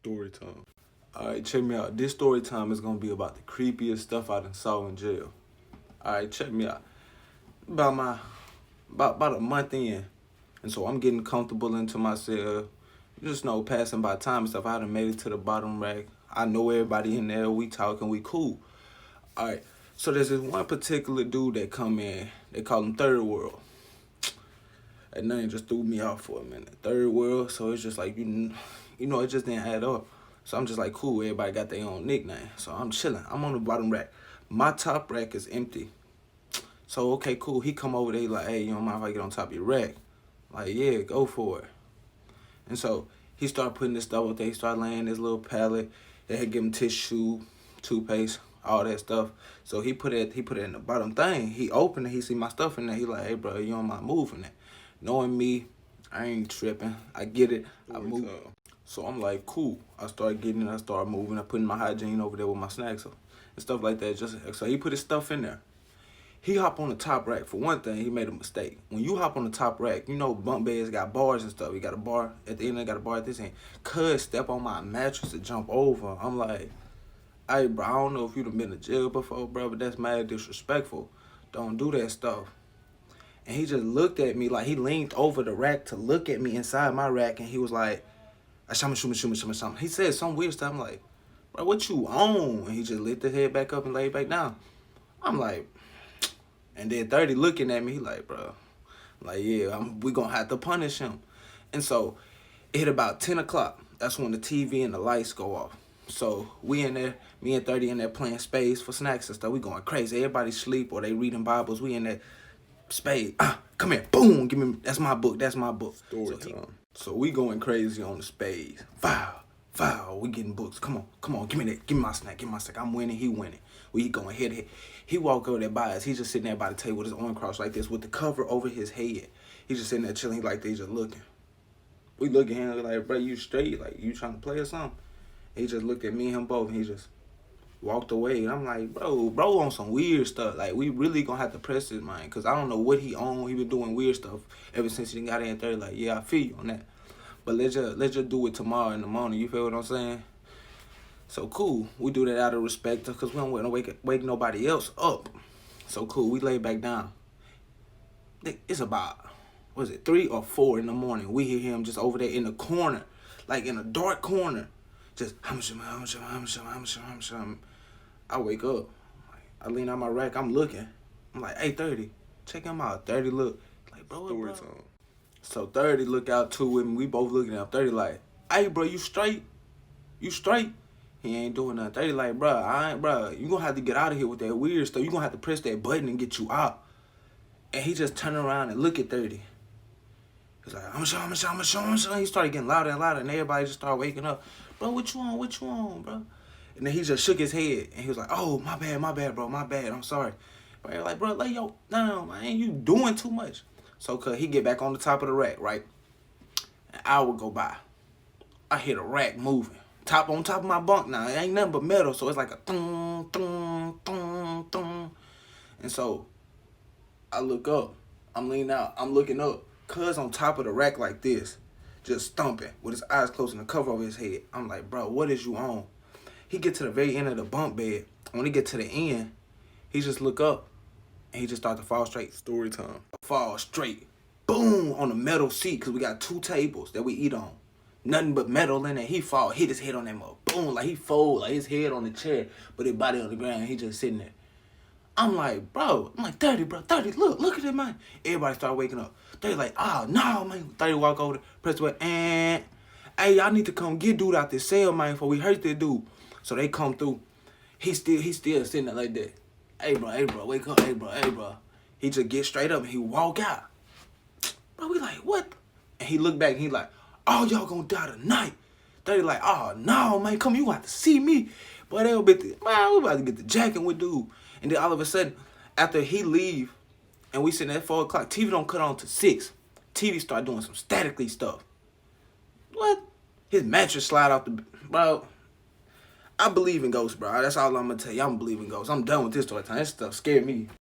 Story time. Alright, check me out. This story time is gonna be about the creepiest stuff I done saw in jail. Alright, check me out. About a month in. And so I'm getting comfortable into my cell. Just know, passing by time and stuff. I done made it to the bottom rack. I know everybody in there. We talking, we cool. Alright, so there's this one particular dude that come in. They call him Third World. That name just threw me off for a minute. Third World, so it's just like, you know, it just didn't add up. So I'm just like, cool, everybody got their own nickname. So I'm chilling. I'm on the bottom rack. My top rack is empty. So, okay, cool. He come over there, he like, hey, you don't mind if I get on top of your rack? Like, yeah, go for it. And so he started putting this stuff up there. He started laying this little pallet. They had give him tissue, toothpaste, all that stuff. So he put it in the bottom thing. He opened it. He see my stuff in there. He like, hey, bro, you don't mind moving it? Knowing me, I ain't tripping. I get it. I move. So I'm like, cool. I start getting it. I start moving. I putting my hygiene over there with my snacks and stuff like that. So he put his stuff in there. He hop on the top rack. For one thing, he made a mistake. When you hop on the top rack, you know bunk beds got bars and stuff. He got a bar at the end, they got a bar at this end. Cuz step on my mattress to jump over. I'm like, hey, bro, I don't know if you done been to jail before, bro, but that's mad disrespectful. Don't do that stuff. And he just looked at me like he leaned over the rack to look at me inside my rack, and he was like, something. He said some weird stuff. I'm like, bro, what you on? And he just lifted his head back up and laid back down. I'm like, and then 30 looking at me, he like, bro, I'm like, yeah, we gonna have to punish him. And so it hit about 10 o'clock. That's when the TV and the lights go off. So we in there, me and 30 in there playing spades for snacks and stuff. We going crazy. Everybody sleep or they reading Bibles. We in there, spade. Come here, boom, give me, that's my book. Story time. So we going crazy on the spades. Foul, we getting books. Come on, give me that. Give me my snack. I'm winning, he winning. We going head to head. He walk over there by us. He's just sitting there by the table with his arm crossed like this with the cover over his head. He's just sitting there chilling like this, just looking. We look at him like, bro, you straight? Like, you trying to play or something? He just looked at me and him both, and he just walked away. And I'm like, bro on some weird stuff. Like, we really gonna have to press his mind, because I don't know what he on. He been doing weird stuff ever since he got in 30. Like, yeah, I feel you on that. But let's just do it tomorrow in the morning. You feel what I'm saying? So cool. We do that out of respect, because we don't want to wake nobody else up. So cool. We lay back down. It's about, 3 or 4 in the morning. We hear him just over there in the corner, like in a dark corner. Just, hum. I wake up. I lean out my rack. I'm looking. I'm like, hey, 30, check him out. 30 look. Like, bro, Story time. So 30 look out too with me. We both looking at him. 30 like, hey, bro, you straight? You straight? He ain't doing nothing. 30 like, bro, you gonna have to get out of here with that weird stuff. You gonna have to press that button and get you out. And he just turned around and look at 30. He's like, I'm sure. He started getting louder and louder, and everybody just started waking up. Bro, what you on, bro? And then he just shook his head, and he was like, oh, my bad, bro, my bad, I'm sorry. But like, bro, lay yo down, man, you doing too much. So, cuz he get back on the top of the rack, right? An hour go by. I hear the rack moving. On top of my bunk now. It ain't nothing but metal, so it's like a thung, thung, thung, thung. And so I look up. I'm leaning out. I'm looking up. Cuz on top of the rack like this, just thumping with his eyes closed and the cover over his head. I'm like, bro, what is you on? He get to the very end of the bunk bed. When he get to the end, he just look up and he just start to fall straight. Story time. Fall straight. Boom, on the metal seat, because we got 2 tables that we eat on. Nothing but metal in there. He fall, hit his head on that mug. Boom, like he fold, like his head on the chair, but his body on the ground. He just sitting there. I'm like, 30, bro, 30, look at it, man. Everybody start waking up. 30 like, oh, no, man. 30 walk over, press the button, and, hey, y'all need to come get dude out this cell, man, before we hurt that dude. So they come through. He still sitting there like that. Hey, bro, wake up, hey, bro. He just get straight up and he walk out. Bro, we like, what? And he look back and he like, oh, y'all gonna die tonight. 30 like, oh, no, man, come, you got to see me. Boy, they we about to get the jacking with dude. And then all of a sudden, after he leave, and we sitting at 4 o'clock, TV don't cut on to 6. TV start doing some statically stuff. What? His mattress slide off the, bro. I believe in ghosts, bro. That's all I'm gonna tell you. I don't believe in ghosts. I'm done with this story time. This stuff scared me.